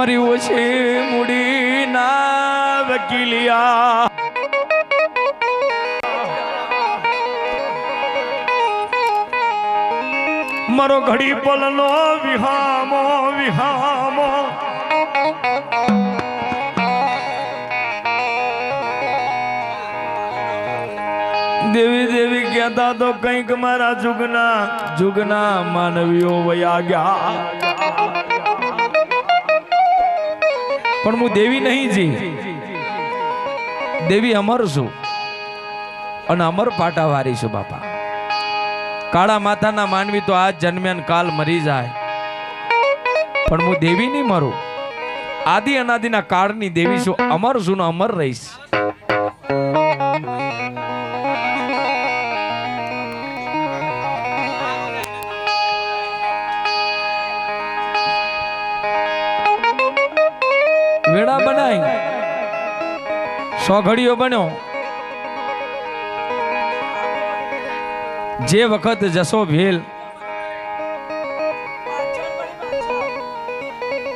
મર્યું છે મૂડી ના વકીલિયા મારો ઘડી પલનો વિહામો વિહામો દેવી દેવી કહેતા તો કંઈક મારા જુગના માનવીઓ વયા ગયા પણ હું દેવી નહીં જી દેવી અમર છું અને અમર પાટાવારી છું બાપા કાળા માથાના માનવી તો આજ જન્મ્યા કાલ મરી જાય પણ હું દેવી નહીં મરું આદિ અનાદિના કાળની દેવી છું અમર છું ને અમર રહીશ વેડા બનાય સોઘડીઓ બન્યો જે વખત જસો ભેલ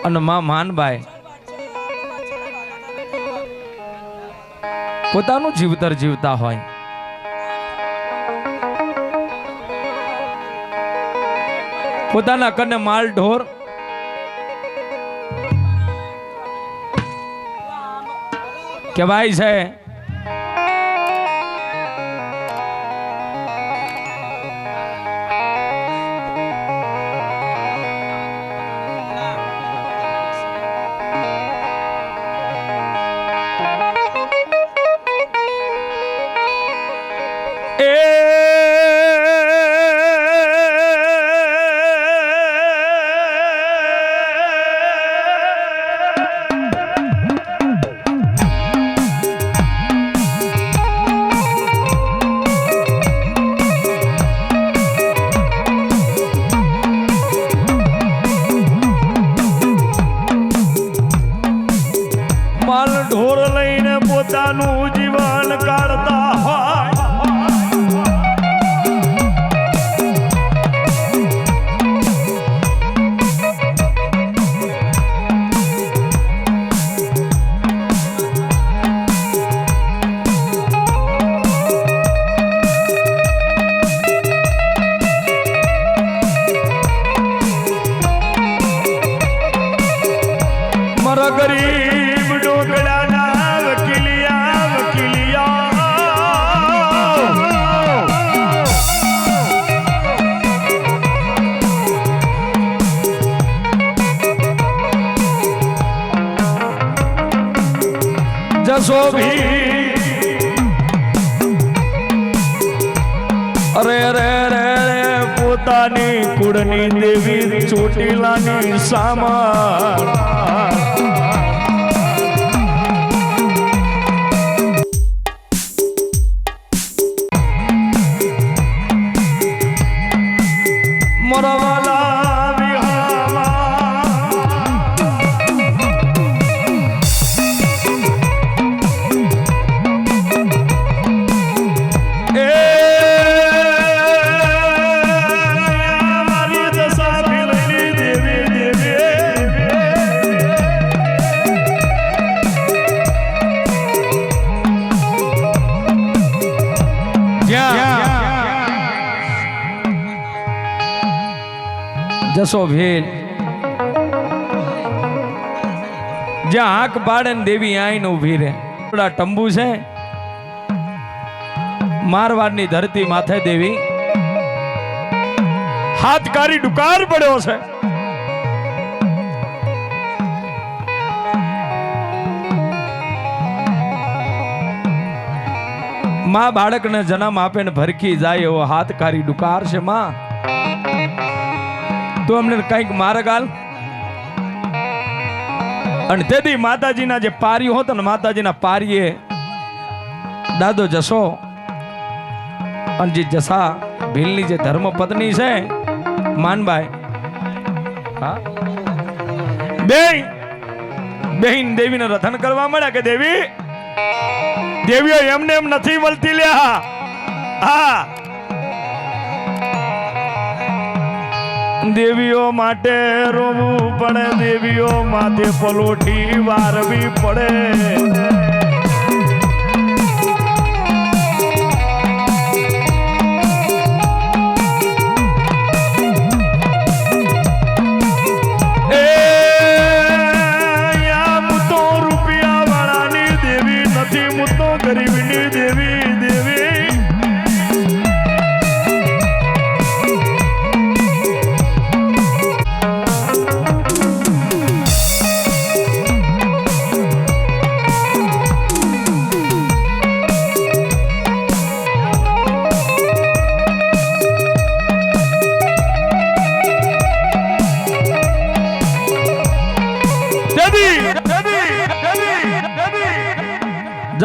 અને માં માનબાઈ પોતાનું જીવતર જીવતા હોય પોતાના કને માલ ઢોર કહેવાય છે ઢોર લઈને પોતાનું જીવન કાઢતા હોય મારા ગરીબ ડોકડાના વકીલિયા વકીલિયા જસો ભી અરે રે રે પોતાની કુળની દેવી ચોટીલાની સામા મોરવાલા વિહામા એ મારી દશા ભીલની દેવી દેવી જસો ભેલ જ્યાં આંખ પાડે ને દેવી આઈને ઉભી રહે થોડા ટંબુ છે મારવાડની ધરતી માથે દેવી હાથકારી ડુકાર પડ્યો છે માં બાળકને જન્મ આપે ને ભરખી જાય એવો હાથકારી ડુકાર છે માં તો અમને કઈક માર્ગ આલ અને તેથી માતાજીના જે પાર્યો હતો ને માતાજીના પારીએ દાદો જશો અને જે જસા ભીલની જે ધર્મ પત્ની છે માનબાઈ હા બેન દેવીને રથન કરવા મળ્યા કે દેવી દેવીઓ એમને એમ નથી મળતી લ્યા હા દેવીઓ માટે રોવું પડે, દેવીઓ માથે પલોઠી વારવી પડે. ગરીબની દેવી દેવી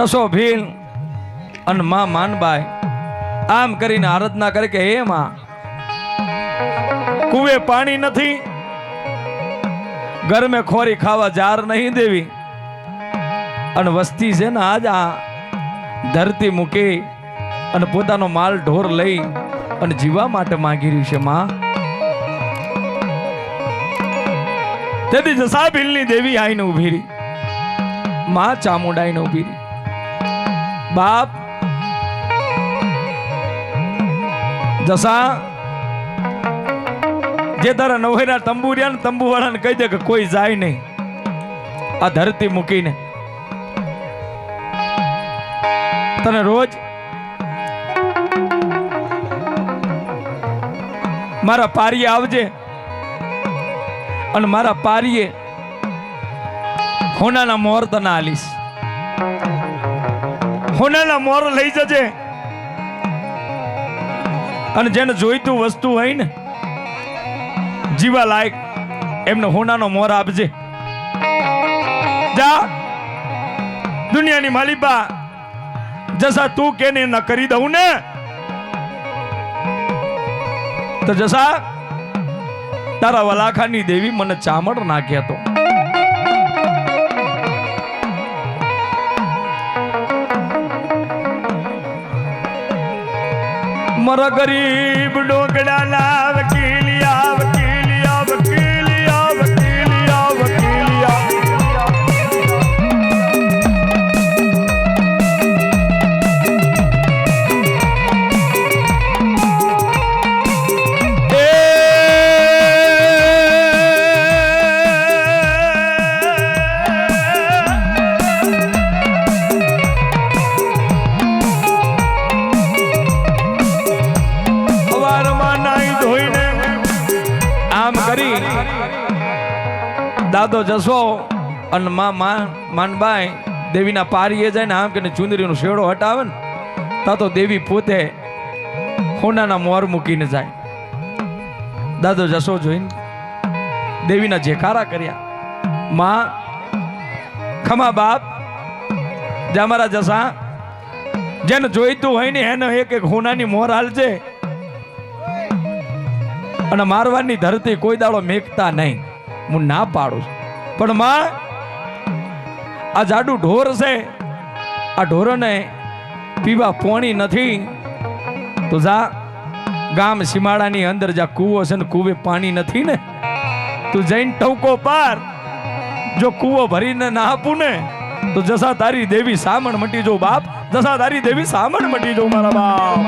જશો ભીલ અને માં માનબાઈ આમ કરીને આરાધના કરે કે હે માં, કુવે પાણી નથી, ઘર મેં ખોરી ખાવા જાર નહીં દેવી, અને વસ્તી છે ને આજ આ ધરતી મૂકી અને પોતાનો માલ ઢોર લઈ અને જીવા માટે માંગી રહ્યું છે માં. તેથી જસા ભીલની દેવી આઈને ઉભી રહી, માં ચામુંડાઈને ઉભી રહી. બાપ જસા જે તારા નવહેરા તંબુ રહ્યા ને તંબુ વાળાને કહી દે કે કોઈ જાય નહીં આ ધરતી મૂકીને. તને રોજ મારા પારીએ આવજે અને મારા પારીએ હોનાના મોર તને આલીશ. હોનાના મોર લઈ જજે અને જેને જોઈતું વસ્તુ હોય ને જીવા લાયક એમને હોનાનો મોર આપજે. જા દુનિયાની માલિબા જસા તું કેને ન કરી દઉં ને તો જસા તારા વલાખાની દેવી મને ચામડ નાખ્યા તો. મારા ગરીબ ડોગડાના વકીલિયા વકીલિયા વકીલિયા વકીલિયા વકીલિયા દાદો જશો અને માનબાઈ દેવીના પારીએ જાય ને આમ કે ચુંદરીનો શેડો હટાવે ને તા તો દેવી પોતે હોનાના મોર મૂકીને જાય. દાદો જશો જોઈને દેવીના જેકારા કર્યા. માં ખમા બાપ જા મારા જસા જેને જોઈતું હોય ને એને એક એક હોનાની મોર હાલજે અને મારવાની ધરતી કોઈ દાડો મેકતા નહીં. હું ના પાડું પણ માં આ જાડું ઢોર છે, આ ઢોરને પીવા પોણી નથી તો જા ગામ સીમાડાની અંદર જા કૂવો છે ને કૂવે પાણી નથી ને તું જઈને ટવકો પાર. જો કૂવો ભરીને ના આપું ને તો જસા તારી દેવી સામણ મટી જો બાપ, જસા તારી દેવી સામણ મટી જો મારા બાપ.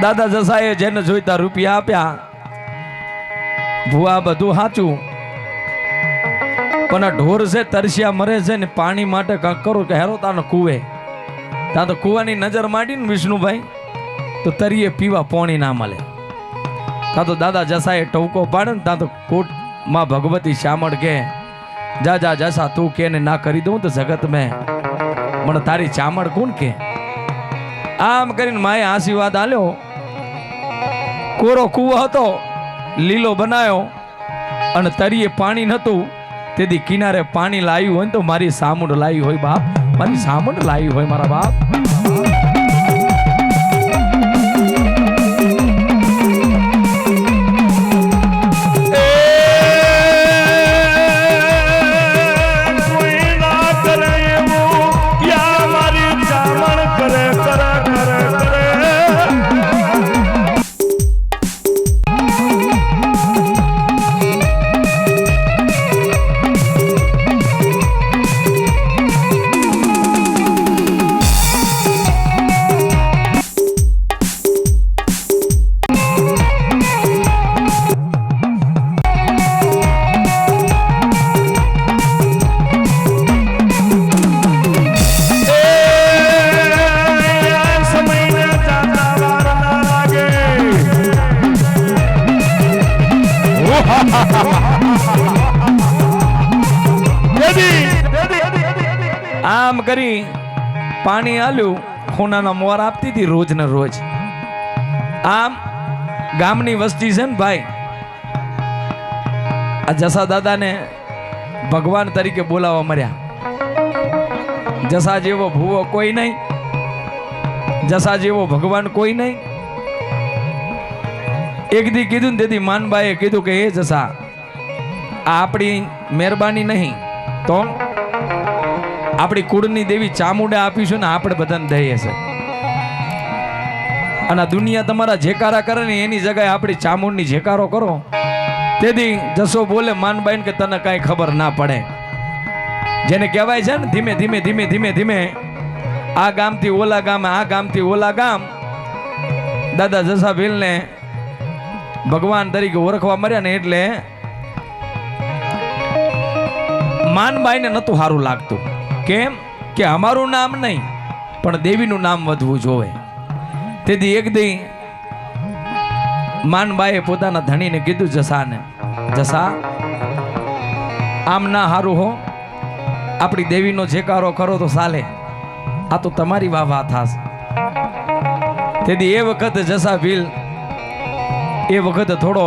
દાદા જસાએ જેને જોઈતા રૂપિયા આપ્યા. ભુવા બધું સાચું પણ આ ઢોર છે તરસ્યા મરે છે ને પાણી માટે કાંક કરો કે હેરો તાનો કુવે તા તો કુવાની નજર માંડી ને વિષ્ણુભાઈ તો તરીએ પીવા પોણી ના મળે. ત્યાં તો દાદા જસાએ ટવકો પાડે ને ત્યાં તો કોટમાં ભગવતી શામળ કે જા જા જસા તું કે ને ના કરી દઉં તો જગત મેં મને તારી ચામડ કોણ કે. આમ કરીને માએ આશીર્વાદ આલ્યો. કોરો કૂવો હતો લીલો બનાવ્યો અને તરીએ પાણી નહોતું તેથી કિનારે પાણી લાવ્યું હોય ને તો મારી સામુંડ લાવી હોય બાપ, મારી સામુંડ લાવી હોય મારા બાપ. આમ કરી પાણી આલ્યું. ખૂણાના મોર આપતી હતી રોજ ને રોજ. આમ ગામની વસ્તી છે ને ભાઈ, આ જસા દાદાને ભગવાન તરીકે બોલાવવા મળ્યા. જસા જેવો ભૂવો કોઈ નહીં, જસા જેવો ભગવાન કોઈ નહીં. એક દી કીધું ને તેથી માનબાઈએ કીધું કે એ જસા આ આપણી મહેરબાની નહીં તો આપણી કુળની દેવી ચામુંડા આપીશું ને આપણે બધાને દઈએ છે. અને દુનિયા તમારા જેકારા કરે ને એની જગ્યાએ આપણી ચામુંડની જેકારો કરો. તેથી જસો બોલે માનબાઈને કે તને કાંઈ ખબર ના પડે. જેને કહેવાય છે ને ધીમે ધીમે ધીમે ધીમે ધીમે આ ગામથી ઓલા ગામ, આ ગામથી ઓલા ગામ. દાદા જસા ભીલને ભગવાન તરીકે ઓળખવા મળ્યા ને એટલે માનબાઈને નતું સારું લાગતું. કેમ કે અમારું નામ નહીં પણ દેવીનું નામ વધવું જોવે. તેથી એક દી માનબાઈએ પોતાના ધણીને કીધું જસાને, જસા આમ ના હારું હો, આપણી દેવીનો જેકારો કરો તો ચાલે, આ તો તમારી વાહ થાશે. તેથી એ વખત જસા ભીલ એ વખત થોડો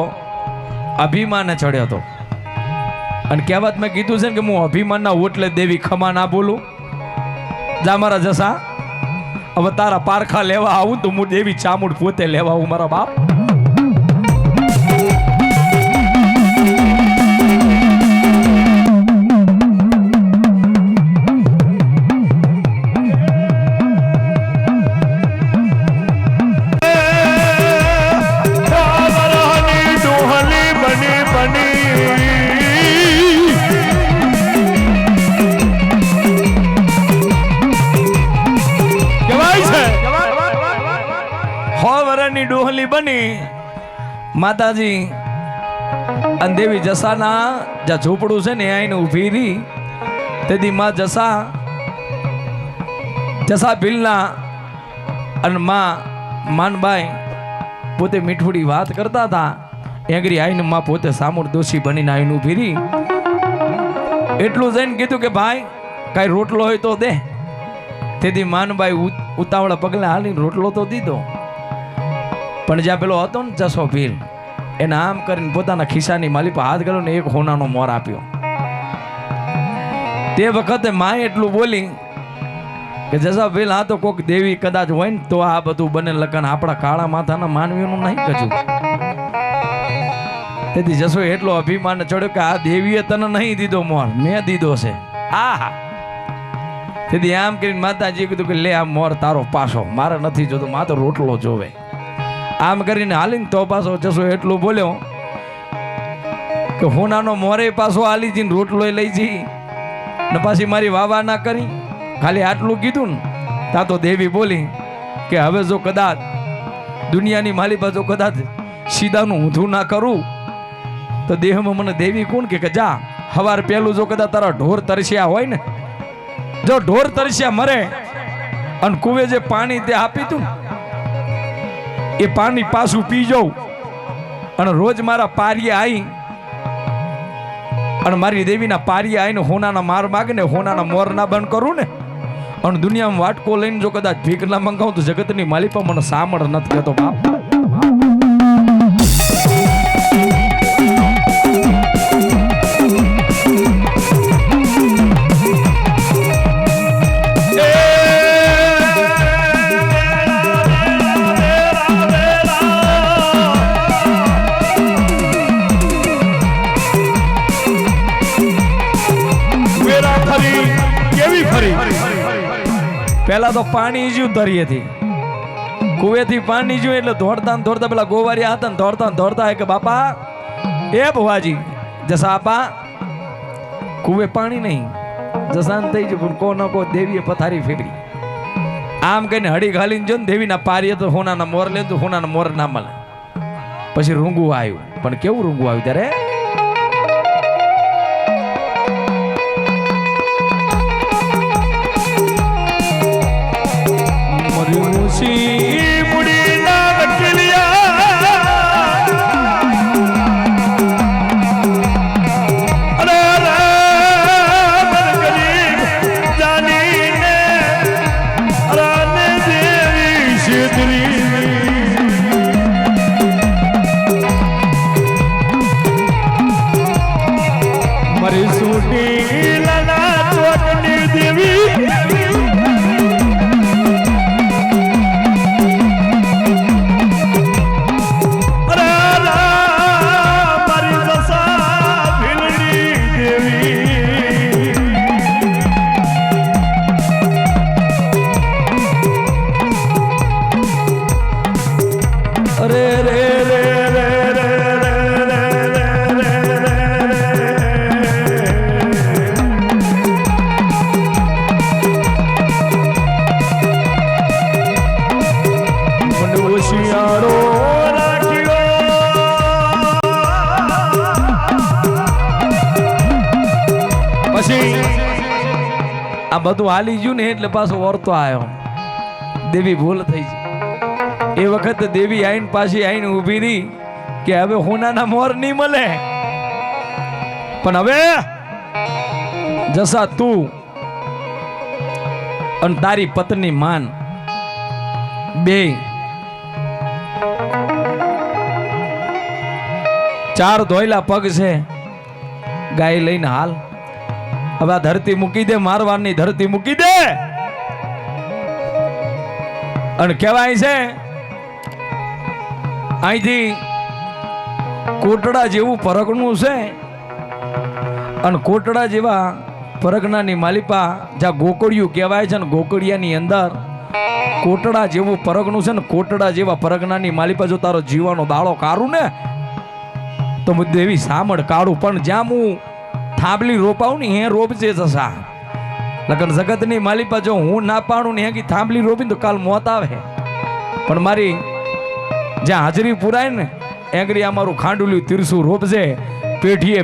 અભિમાન ચડ્યો હતો. અને કહેવત મેં કીધું છે ને કે હું અભિમાનના ઓટલે દેવી ખમા ના બોલું. જા મારા જસા, હવે તારા પારખા લેવા આવું તો હું દેવી ચામુંડ પોતે લેવા આવું મારા બાપ. ડોહલી બની માતાજી અને દેવી જસાના જ્યાં ઝૂંપડું છે ને આઈને ઊભી રહી. તેથી માં જસા ભીલના અને માનબાઈ પોતે મીઠુડી વાત કરતા હતા. એંગરી આઈને માં પોતે સામુંડ દોશી બનીને આઈને ઊભી રહી. એટલું જઈને કીધું કે ભાઈ કાંઈ રોટલો હોય તો દે. તેથી માનબાઈ ઉતાવળા પગલે હાલીને રોટલો તો દીધો. પણ જ્યાં પેલો હતો ને જસો ભીલ, એને આમ કરીને પોતાના ખિસ્સાની માલી પર હાથ કર્યો ને એક હોનાનો મોર આપ્યો. તે વખતે માએ એટલું બોલી કે જસા ભીલ આ તો કોક દેવી કદાચ હોય ને તો આ બધું બને લગન આપણા કાળા માથાના માનવીઓનું નહીં કજું. તેથી જસો એટલો અભિમાન ચડ્યો કે આ દેવીએ તને નહીં દીધો મોર, મેં દીધો છે. આ તેથી આમ કરીને માતાજીએ કીધું કે લે આ મોર તારો પાછો, મારે નથી જોતો, મારે તો રોટલો જોવે. આમ કરીને હાલીને તો પાછો જશો એટલું બોલ્યો કે હોનાનો મોરે પાછો હાલી જઈને રોટલો લઈ જઈ ને પાછી મારી વાવા ના કરી. ખાલી આટલું કીધું ને ત્યાં તો દેવી બોલી કે હવે જો કદાચ દુનિયાની માલી પાછો કદાચ સીધાનું ઊંધું ના કરું તો દેહમાં મને દેવી કોણ કે જા હવાર પેલું જો કદાચ તારા ઢોર તરસ્યા હોય ને, જો ઢોર તરસ્યા મરે અને કુવે જે પાણી તે આપી તું એ પાણી પાછું પી જાઉં અને રોજ મારા પારીએ આવી અને મારી દેવીના પારીએ આવીને હોનાના માર માગે ને હોનાના મોર ના બંધ કરું ને અને દુનિયામાં વાટકો લઈને જો કદાચ ભીખ ના મંગાવું તો જગતની માલિપા મને સામળ નથી કહેતો બાપ. પેલા તો પાણી જ્યું દરિયેથી કુવેથી પાણી જ્યું એટલે દોડતા દોડતા પેલા ગોવારિયા હતા ને દોડતા કે બાપા એ ભુવાજી જસા આપા કુવે પાણી નહીં જસાન થઈ ગયું પણ કો ન કો દેવીએ પથારી ફેરી આમ કહીને હડી ઘાલીને જો ને દેવીના પારીએ તો હોનાના મોર લે તો હોનાના મોર ના મળે. પછી રૂંગું આવ્યું પણ કેવું રૂંગું આવ્યું ત્યારે આ બધું હાલી ગયું ને એટલે પાછો વર્તો આવ્યો. દેવી ભૂલ થઈ છે. એ વખત દેવી આઈને પાછી આઈને ઊભી રહી કે હવે હોનાના મોર નહીં મળે પણ હવે જસા તું અને તારી પત્ની માન બે 4 ધોયલા પગ છે ગાય લઈને હાલ. હવે આ ધરતી મૂકી દે મારવાની ધરતી મૂકી દે અને કહેવાય છે અહીંથી કોટડા જેવું પરગણું છે અને કોટડા જેવા પરગણાની માલિપા જ્યાં ગોકળિયું કહેવાય છે ને ગોકળિયાની અંદર કોટડા જેવું પરગણું છે ને કોટડા જેવા પરગણાની માલિપા જો તારો જીવાનો દાડો કાઢું ને તો હું દેવી સામળ કાઢું પણ જ્યાં હું થાંભલી રોપાવું ને હે રોપજે જસા લગન જગતની માલિપા જો હું ના પાડું ને હે થાંભલી રોપી તો કાલ મોત આવે પણ મારી જ્યાં હાજરી પુરાય ને એંગરી અમારું ખાંડુલ્યું તીરસું રોપજે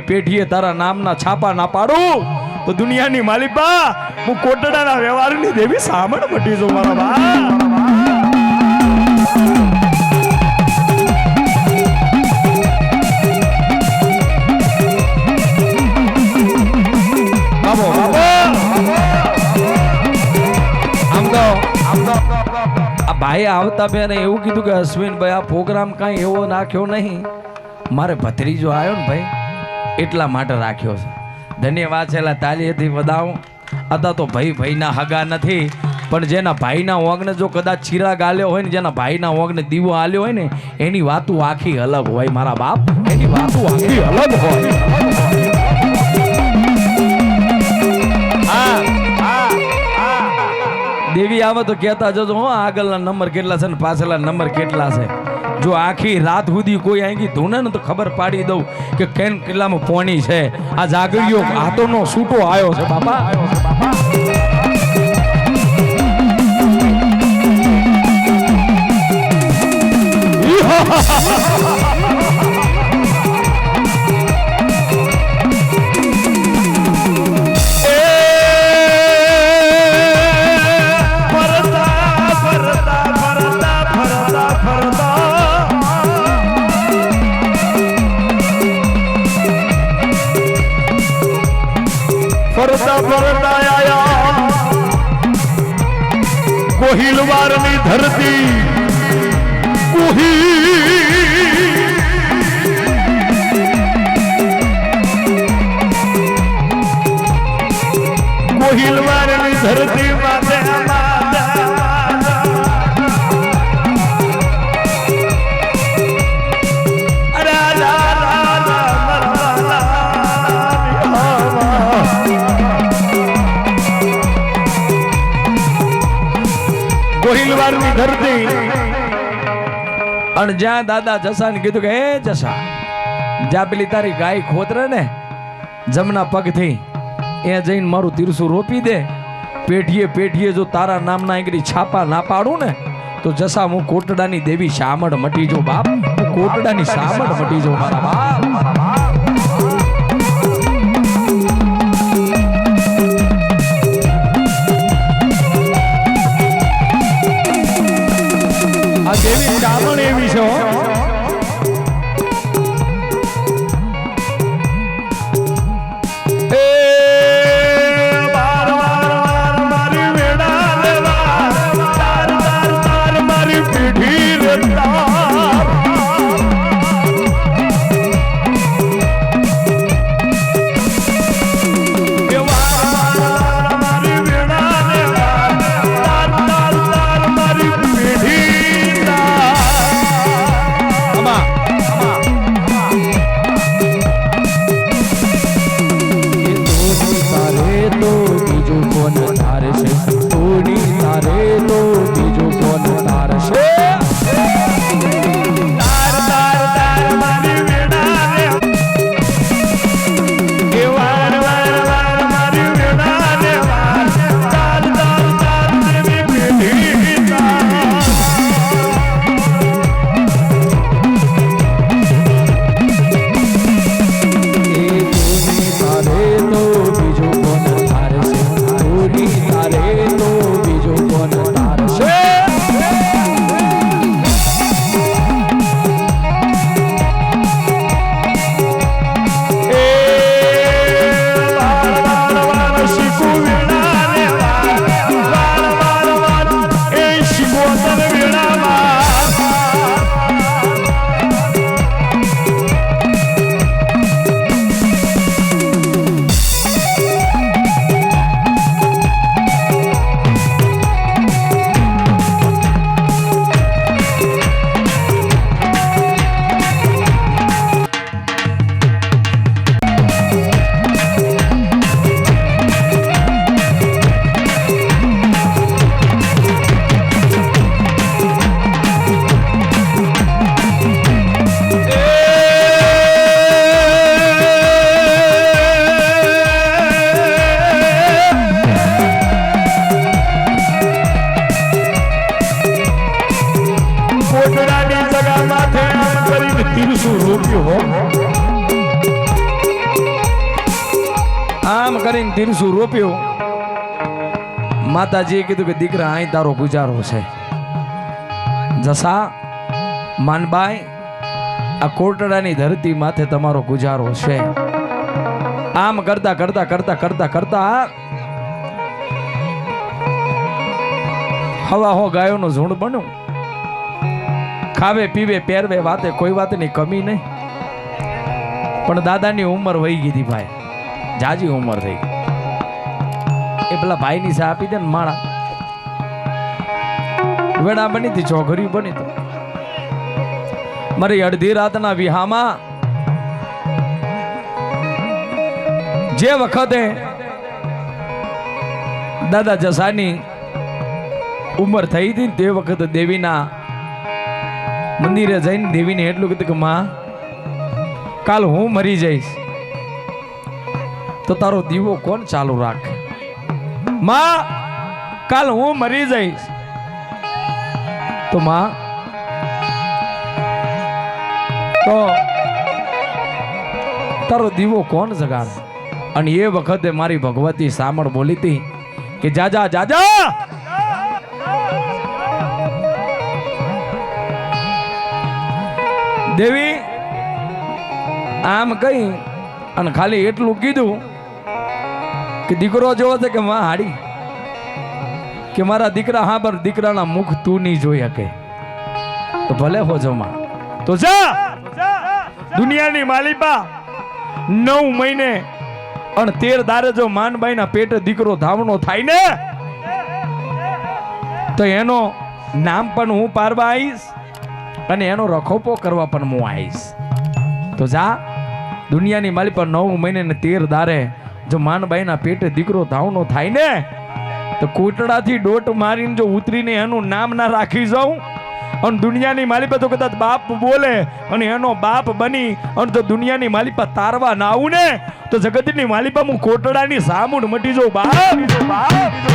પેઠીએ તારા નામના છાપા ના પાડું તો દુનિયાની માલિપા હું કોટડાના વ્યવહારની દેવી સામળ મટી જો મારા બા. ભાઈ આવતા બેન એવું કીધું કે અશ્વિનભાઈ આ પ્રોગ્રામ કાંઈ એવો નાખ્યો નહીં, મારે ભત્રીજો આવ્યો ને ભાઈ એટલા માટે રાખ્યો છે. ધન્યવાદ છે, તાલીથી વધાવો. હતા તો ભાઈના હગા નથી પણ જેના ભાઈના ઓગને જો કદાચ ચિરાગ આલ્યો હોય ને જેના ભાઈના ઓગને દીવો આલ્યો હોય ને એની વાતું આખી અલગ હોય મારા બાપ, એની વાતું આખી અલગ હોય. દેવી આવે તો કહેતા જજો હો આગળના નંબર કેટલા છે ને પાછળના નંબર કેટલા છે. જો આખી રાત સુધી કોઈ આંગી ધૂને ને તો ખબર પાડી દઉં કે કેન કિલ્લામાં પોણી છે. આ જાગરીઓ હાથોનો સૂટો આવ્યો છે બાપા. ફરતા ગોહિલવારની ધરતી ગોહિલવારની ધરતી માથે ગોહિલવારની ધરતી અને જ્યાં દાદા જસાને કીધું કે હે જસા, જ્યાં પેલી તારી ગાય ખોતરે ને જમના પગથી એ જઈને મારું તીરસું રોપી દે. પેઢીએ પેઢીએ જો તારા નામના એકડી છાપા ના પાડું ને તો જસા હું કોટડાની દેવી શામળ મટી જો બાપ, હું કોટડાની શામળ મટી જો મારા બાપ. આ દેવી શામળ એવી છે આમ કરીને તીરસું રોપ્યું. માતાજીએ કીધું કે દીકરા અહીં તારો ગુજારો છે. જસા માનબાઈ, આ કોટડાની ધરતી માથે તમારો ગુજારો છે. આમ કરતા કરતા કરતા કરતા કરતા હવા હો ગાયોનું ઝુંડ બન્યું. ખાવે પીવે પહેરવે વાતે કોઈ વાતની કમી નહીં. પણ દાદાની ઉંમર વહી ગઈ હતી ભાઈ, જાજી ઉંમર થઈ. એ પેલા ભાઈની સા આપી દે ને માળા, વેડા બની હતી, ચોઘરી બની હતી. મારી અડધી રાતના વિહામાં જે વખતે દાદા જસાની ઉંમર થઈ હતી તે વખતે દેવીના મંદિરે જઈને દેવીને એટલું કીધું કે માં, કાલ હું મરી જઈશ તો તારો દીવો કોણ ચાલુ રાખે? માં, કાલ હું મરી જઈશ તો માં તો તારો દીવો કોણ જગાડે? અને એ વખતે મારી ભગવતી સામળ બોલી હતી કે જાજા જાજા, દેવી આમ કઈ અને ખાલી એટલું કીધું કે દીકરો જોવો છે કે માં હાડી કે મારા દીકરા હા પર દીકરાના મુખ તું નહીં જોઈ શકે તો ભલે હોજોમાં તો જા દુનિયાની માલિપા 9 મહિને અને 13 દારે જો માનબાઈના પેટે દીકરો ધાવણો થાય ને તો એનો નામ પણ હું પારવા આવીશ અને એનો રખોપો કરવા પણ હું આવીશ. તો જા દુનિયાની માલિપા 9 મહિને ને 13 દારે જો માનબાઈના પેટે દીકરો ધાવણો થાય ને તો કોટડાથી ડોટ મારીને જો ઉતરીને એનું નામ ના રાખી જાઉં અને દુનિયાની માલિપા તો કદાચ બાપ બોલે અને એનો બાપ બની અને જો દુનિયાની માલિપા તારવા ના આવું ને તો જગતની માલિપા હું કોટડાની સામુંડ મટી જાઉં બાપ.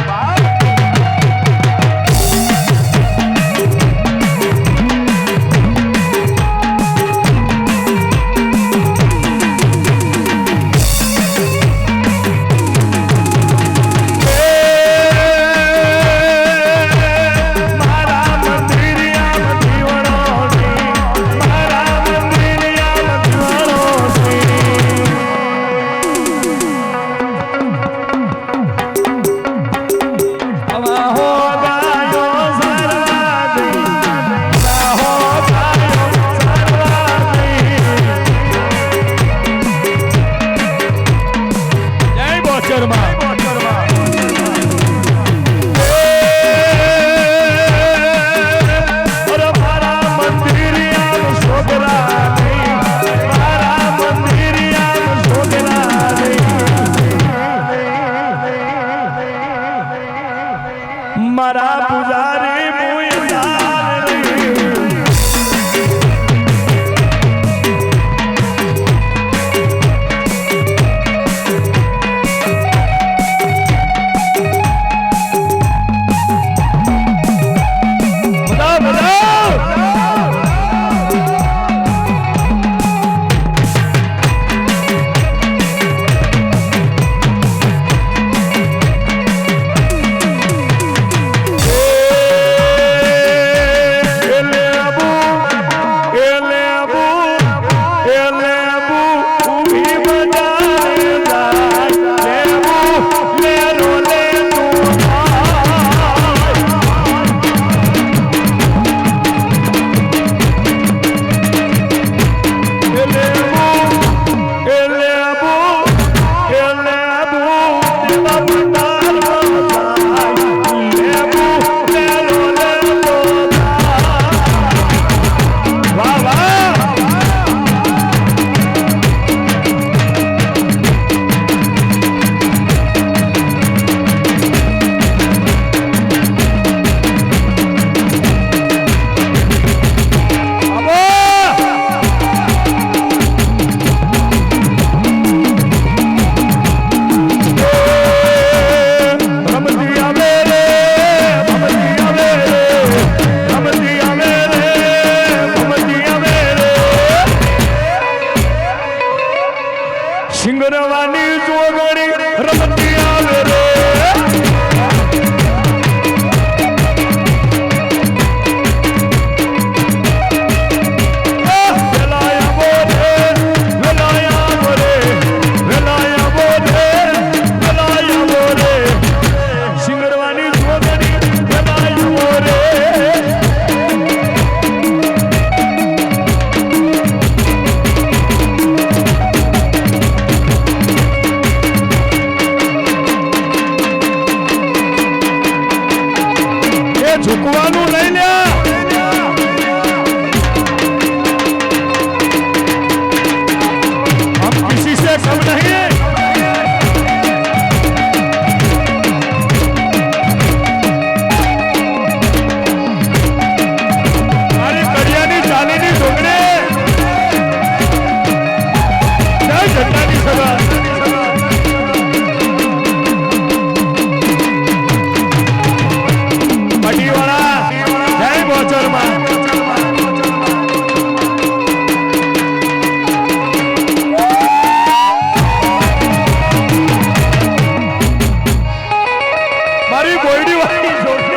મારી બોયડી વાળી